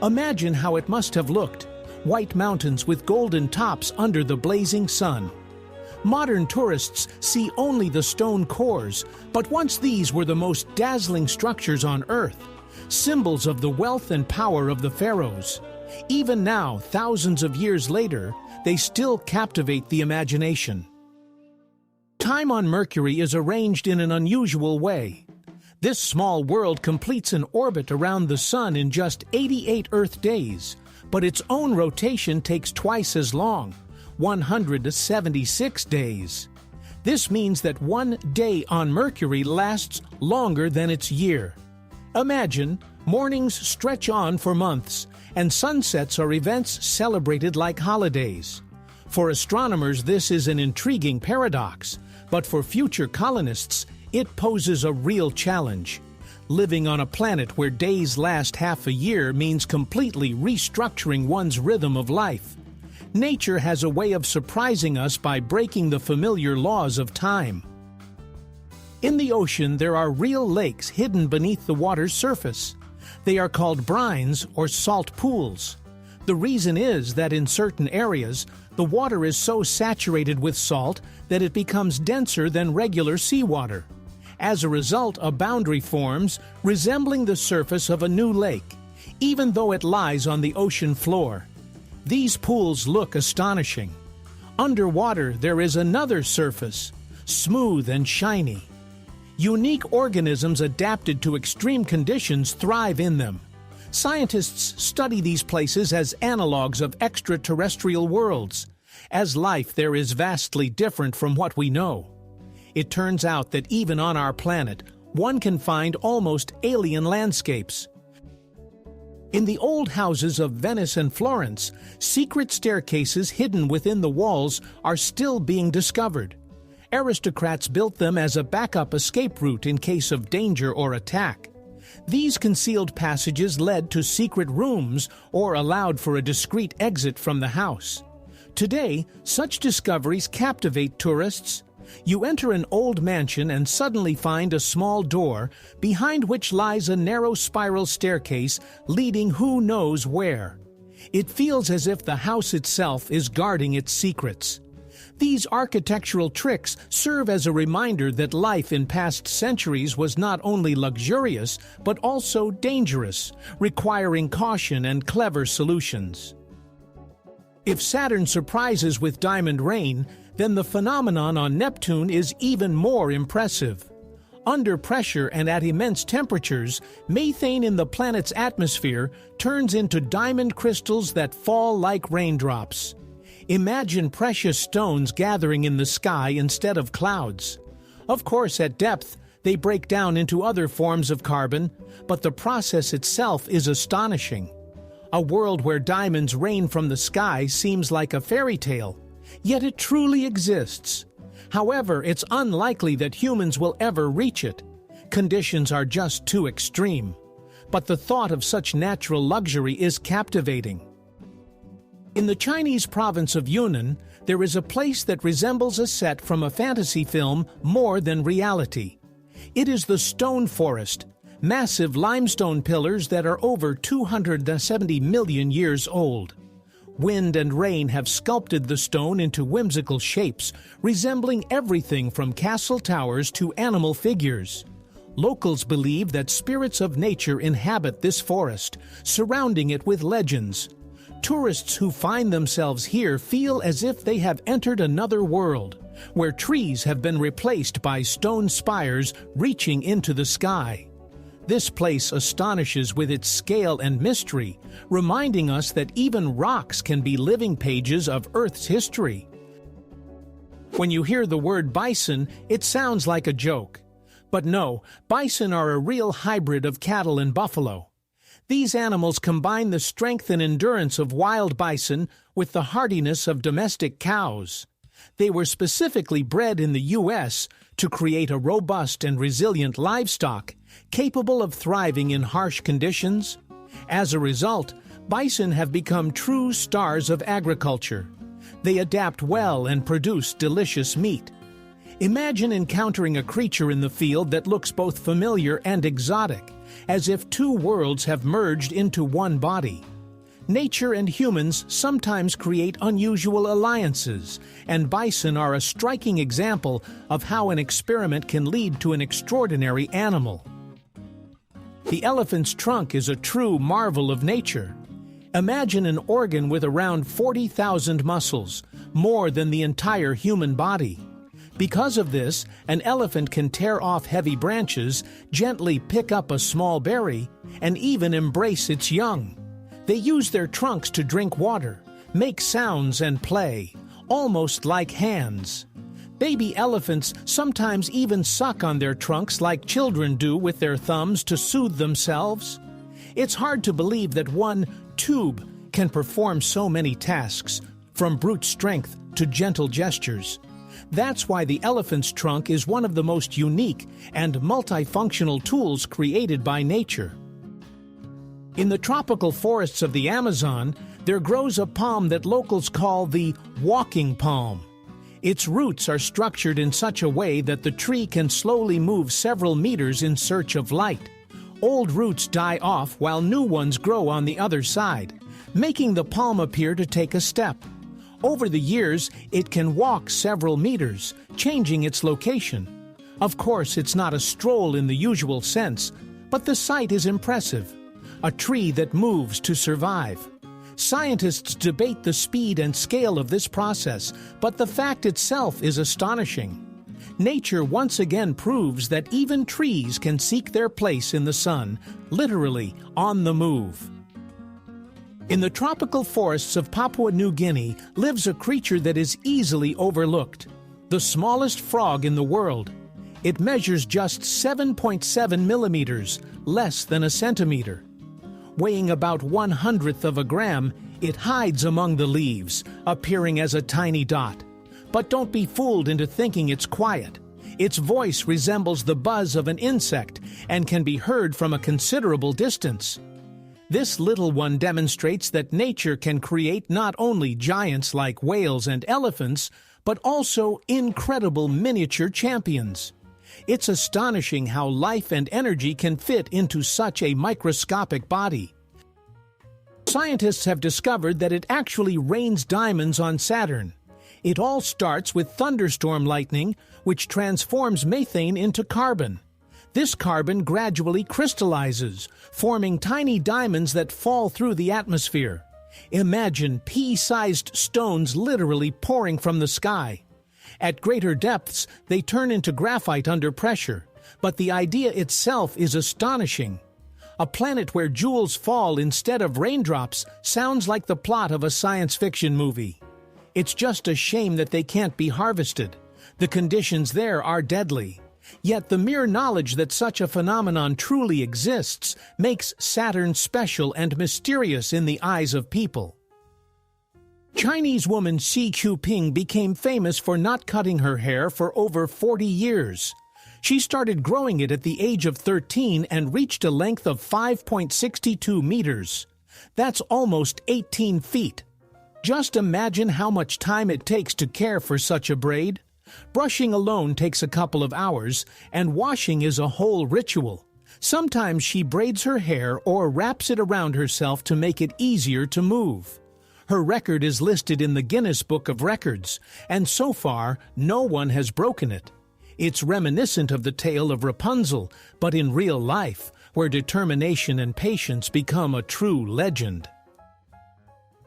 Imagine how it must have looked, white mountains with golden tops under the blazing sun. Modern tourists see only the stone cores, but once these were the most dazzling structures on Earth, symbols of the wealth and power of the pharaohs. Even now, thousands of years later, they still captivate the imagination. Time on Mercury is arranged in an unusual way. This small world completes an orbit around the Sun in just 88 Earth days, but its own rotation takes twice as long, 176 days. This means that one day on Mercury lasts longer than its year. Imagine, mornings stretch on for months, and sunsets are events celebrated like holidays. For astronomers, this is an intriguing paradox, but for future colonists, it poses a real challenge. Living on a planet where days last half a year means completely restructuring one's rhythm of life. Nature has a way of surprising us by breaking the familiar laws of time. In the ocean, there are real lakes hidden beneath the water's surface. They are called brines or salt pools. The reason is that in certain areas, the water is so saturated with salt that it becomes denser than regular seawater. As a result, a boundary forms resembling the surface of a new lake, even though it lies on the ocean floor. These pools look astonishing. Underwater, there is another surface, smooth and shiny. Unique organisms adapted to extreme conditions thrive in them. Scientists study these places as analogs of extraterrestrial worlds. As life there is vastly different from what we know. It turns out that even on our planet, one can find almost alien landscapes. In the old houses of Venice and Florence, secret staircases hidden within the walls are still being discovered. Aristocrats built them as a backup escape route in case of danger or attack. These concealed passages led to secret rooms or allowed for a discreet exit from the house. Today, such discoveries captivate tourists. You enter an old mansion and suddenly find a small door, behind which lies a narrow spiral staircase leading who knows where. It feels as if the house itself is guarding its secrets. These architectural tricks serve as a reminder that life in past centuries was not only luxurious, but also dangerous, requiring caution and clever solutions. If Saturn surprises with diamond rain, then the phenomenon on Neptune is even more impressive. Under pressure and at immense temperatures, methane in the planet's atmosphere turns into diamond crystals that fall like raindrops. Imagine precious stones gathering in the sky instead of clouds. Of course, at depth, they break down into other forms of carbon, but the process itself is astonishing. A world where diamonds rain from the sky seems like a fairy tale, yet it truly exists. However, it's unlikely that humans will ever reach it. Conditions are just too extreme. But the thought of such natural luxury is captivating. In the Chinese province of Yunnan, there is a place that resembles a set from a fantasy film more than reality. It is the Stone Forest, massive limestone pillars that are over 270 million years old. Wind and rain have sculpted the stone into whimsical shapes, resembling everything from castle towers to animal figures. Locals believe that spirits of nature inhabit this forest, surrounding it with legends. Tourists who find themselves here feel as if they have entered another world, where trees have been replaced by stone spires reaching into the sky. This place astonishes with its scale and mystery, reminding us that even rocks can be living pages of Earth's history. When you hear the word bison, it sounds like a joke. But no, bison are a real hybrid of cattle and buffalo. These animals combine the strength and endurance of wild bison with the hardiness of domestic cows. They were specifically bred in the U.S. to create a robust and resilient livestock, capable of thriving in harsh conditions. As a result, bison have become true stars of agriculture. They adapt well and produce delicious meat. Imagine encountering a creature in the field that looks both familiar and exotic, as if two worlds have merged into one body. Nature and humans sometimes create unusual alliances, and bison are a striking example of how an experiment can lead to an extraordinary animal. The elephant's trunk is a true marvel of nature. Imagine an organ with around 40,000 muscles, more than the entire human body. Because of this, an elephant can tear off heavy branches, gently pick up a small berry, and even embrace its young. They use their trunks to drink water, make sounds and play, almost like hands. Baby elephants sometimes even suck on their trunks like children do with their thumbs to soothe themselves. It's hard to believe that one tube can perform so many tasks, from brute strength to gentle gestures. That's why the elephant's trunk is one of the most unique and multifunctional tools created by nature. In the tropical forests of the Amazon, there grows a palm that locals call the walking palm. Its roots are structured in such a way that the tree can slowly move several meters in search of light. Old roots die off while new ones grow on the other side, making the palm appear to take a step. Over the years, it can walk several meters, changing its location. Of course, it's not a stroll in the usual sense, but the sight is impressive. A tree that moves to survive. Scientists debate the speed and scale of this process, but the fact itself is astonishing. Nature once again proves that even trees can seek their place in the sun, literally on the move. In the tropical forests of Papua New Guinea lives a creature that is easily overlooked, the smallest frog in the world. It measures just 7.7 millimeters, less than a centimeter. Weighing about 1/100th of a gram, it hides among the leaves, appearing as a tiny dot. But don't be fooled into thinking it's quiet. Its voice resembles the buzz of an insect and can be heard from a considerable distance. This little one demonstrates that nature can create not only giants like whales and elephants, but also incredible miniature champions. It's astonishing how life and energy can fit into such a microscopic body. Scientists have discovered that it actually rains diamonds on Saturn. It all starts with thunderstorm lightning, which transforms methane into carbon. This carbon gradually crystallizes, forming tiny diamonds that fall through the atmosphere. Imagine pea-sized stones literally pouring from the sky. At greater depths, they turn into graphite under pressure, but the idea itself is astonishing. A planet where jewels fall instead of raindrops sounds like the plot of a science fiction movie. It's just a shame that they can't be harvested. The conditions there are deadly. Yet the mere knowledge that such a phenomenon truly exists makes Saturn special and mysterious in the eyes of people. Chinese woman Xi Jinping became famous for not cutting her hair for over 40 years. She started growing it at the age of 13 and reached a length of 5.62 meters. That's almost 18 feet. Just imagine how much time it takes to care for such a braid. Brushing alone takes a couple of hours, and washing is a whole ritual. Sometimes she braids her hair or wraps it around herself to make it easier to move. Her record is listed in the Guinness Book of Records, and so far, no one has broken it. It's reminiscent of the tale of Rapunzel, but in real life, where determination and patience become a true legend.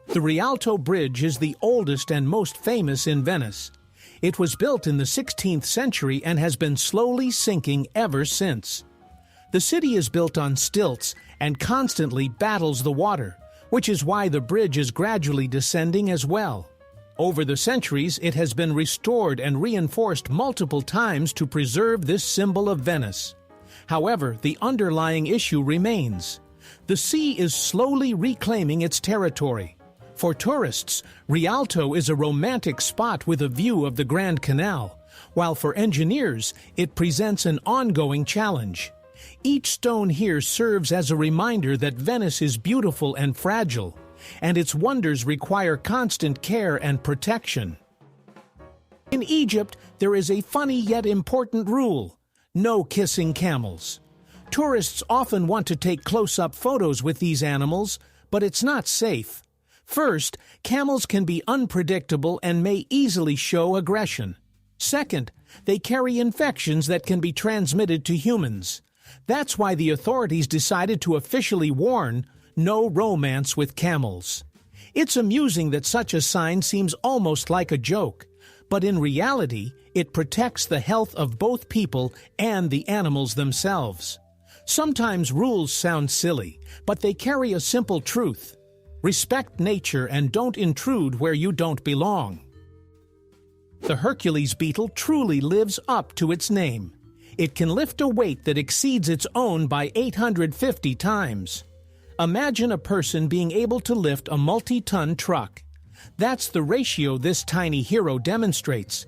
The Rialto Bridge is the oldest and most famous in Venice. It was built in the 16th century and has been slowly sinking ever since. The city is built on stilts and constantly battles the water, which is why the bridge is gradually descending as well. Over the centuries, it has been restored and reinforced multiple times to preserve this symbol of Venice. However, the underlying issue remains. The sea is slowly reclaiming its territory. For tourists, Rialto is a romantic spot with a view of the Grand Canal, while for engineers, it presents an ongoing challenge. Each stone here serves as a reminder that Venice is beautiful and fragile, and its wonders require constant care and protection. In Egypt, there is a funny yet important rule: no kissing camels. Tourists often want to take close-up photos with these animals, but it's not safe. First, camels can be unpredictable and may easily show aggression. Second, they carry infections that can be transmitted to humans. That's why the authorities decided to officially warn, no romance with camels. It's amusing that such a sign seems almost like a joke, but in reality, it protects the health of both people and the animals themselves. Sometimes rules sound silly, but they carry a simple truth: respect nature and don't intrude where you don't belong. The Hercules beetle truly lives up to its name. It can lift a weight that exceeds its own by 850 times. Imagine a person being able to lift a multi-ton truck. That's the ratio this tiny hero demonstrates.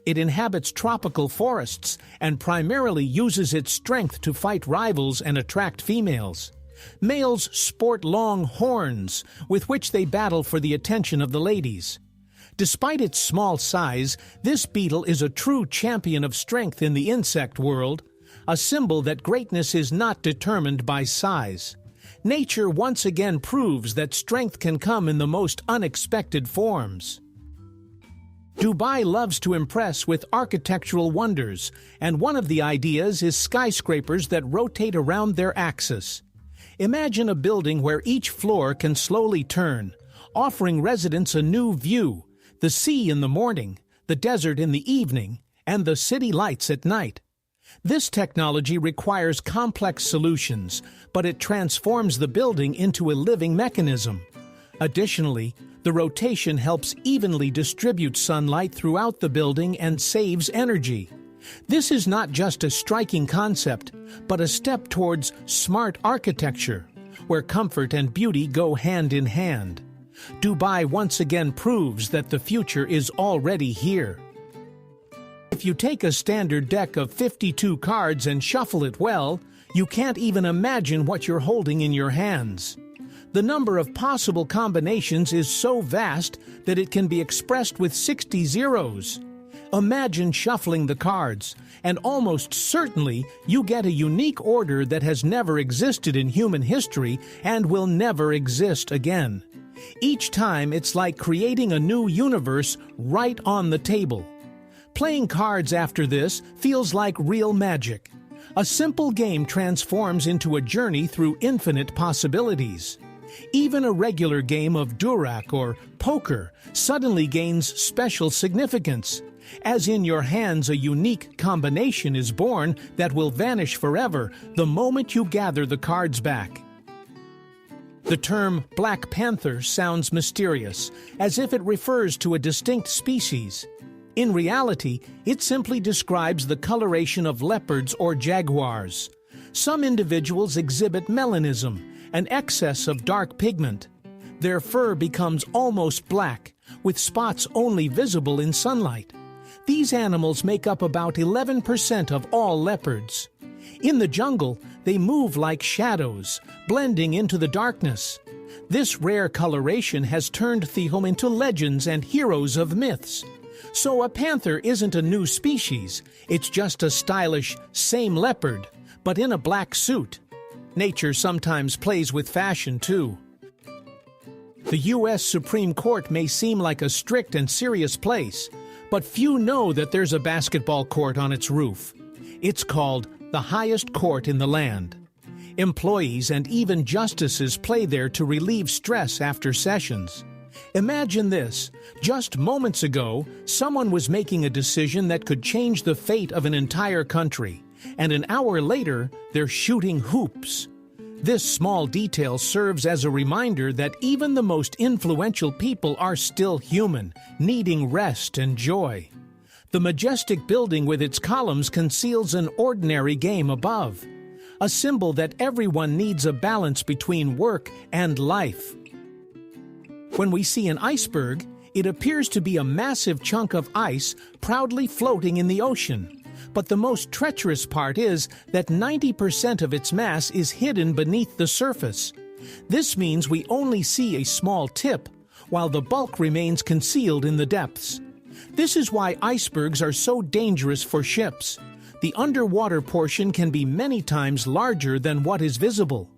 It inhabits tropical forests and primarily uses its strength to fight rivals and attract females. Males sport long horns, with which they battle for the attention of the ladies. Despite its small size, this beetle is a true champion of strength in the insect world, a symbol that greatness is not determined by size. Nature once again proves that strength can come in the most unexpected forms. Dubai loves to impress with architectural wonders, and one of the ideas is skyscrapers that rotate around their axis. Imagine a building where each floor can slowly turn, offering residents a new view: the sea in the morning, the desert in the evening, and the city lights at night. This technology requires complex solutions, but it transforms the building into a living mechanism. Additionally, the rotation helps evenly distribute sunlight throughout the building and saves energy. This is not just a striking concept, but a step towards smart architecture, where comfort and beauty go hand in hand. Dubai once again proves that the future is already here. If you take a standard deck of 52 cards and shuffle it well, you can't even imagine what you're holding in your hands. The number of possible combinations is so vast that it can be expressed with 60 zeros. Imagine shuffling the cards, and almost certainly you get a unique order that has never existed in human history and will never exist again. Each time it's like creating a new universe right on the table. Playing cards after this feels like real magic. A simple game transforms into a journey through infinite possibilities. Even a regular game of Durac or poker suddenly gains special significance, as in your hands a unique combination is born that will vanish forever the moment you gather the cards back. The term Black Panther sounds mysterious, as if it refers to a distinct species. In reality, it simply describes the coloration of leopards or jaguars. Some individuals exhibit melanism, an excess of dark pigment. Their fur becomes almost black, with spots only visible in sunlight. These animals make up about 11% of all leopards. In the jungle, they move like shadows, blending into the darkness. This rare coloration has turned them into legends and heroes of myths. So a panther isn't a new species, it's just a stylish same leopard, but in a black suit. Nature sometimes plays with fashion too. The U.S. Supreme Court may seem like a strict and serious place, but few know that there's a basketball court on its roof. It's called the highest court in the land. Employees and even justices play there to relieve stress after sessions. Imagine this: just moments ago, someone was making a decision that could change the fate of an entire country, and an hour later, they're shooting hoops. This small detail serves as a reminder that even the most influential people are still human, needing rest and joy. The majestic building with its columns conceals an ordinary game above, a symbol that everyone needs a balance between work and life. When we see an iceberg, it appears to be a massive chunk of ice proudly floating in the ocean. But the most treacherous part is that 90% of its mass is hidden beneath the surface. This means we only see a small tip, while the bulk remains concealed in the depths. This is why icebergs are so dangerous for ships. The underwater portion can be many times larger than what is visible.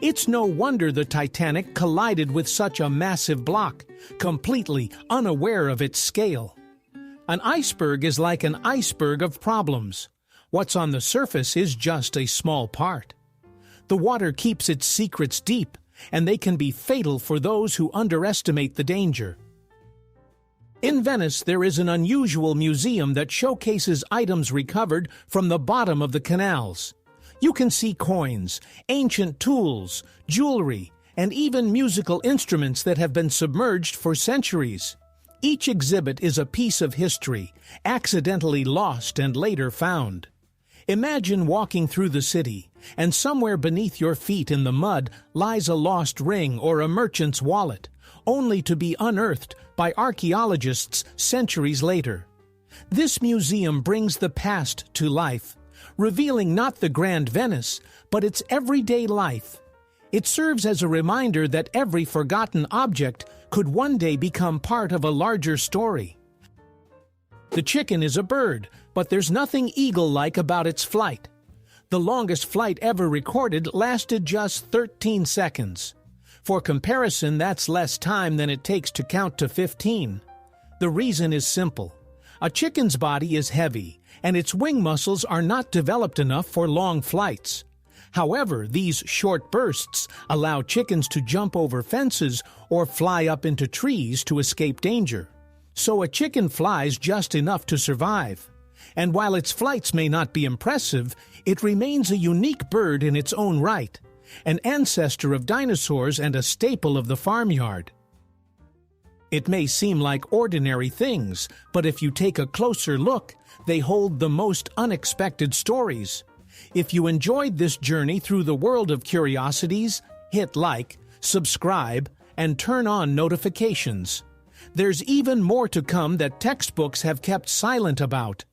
It's no wonder the Titanic collided with such a massive block, completely unaware of its scale. An iceberg is like an iceberg of problems. What's on the surface is just a small part. The water keeps its secrets deep, and they can be fatal for those who underestimate the danger. In Venice, there is an unusual museum that showcases items recovered from the bottom of the canals. You can see coins, ancient tools, jewelry, and even musical instruments that have been submerged for centuries. Each exhibit is a piece of history, accidentally lost and later found. Imagine walking through the city, and somewhere beneath your feet in the mud lies a lost ring or a merchant's wallet, only to be unearthed by archaeologists centuries later. This museum brings the past to life, revealing not the grand Venice, but its everyday life. It serves as a reminder that every forgotten object could one day become part of a larger story. The chicken is a bird, but there's nothing eagle-like about its flight. The longest flight ever recorded lasted just 13 seconds. For comparison, that's less time than it takes to count to 15. The reason is simple. A chicken's body is heavy, and its wing muscles are not developed enough for long flights. However, these short bursts allow chickens to jump over fences or fly up into trees to escape danger. So a chicken flies just enough to survive. And while its flights may not be impressive, it remains a unique bird in its own right, an ancestor of dinosaurs and a staple of the farmyard. It may seem like ordinary things, but if you take a closer look, they hold the most unexpected stories. If you enjoyed this journey through the world of curiosities, hit like, subscribe, and turn on notifications. There's even more to come that textbooks have kept silent about.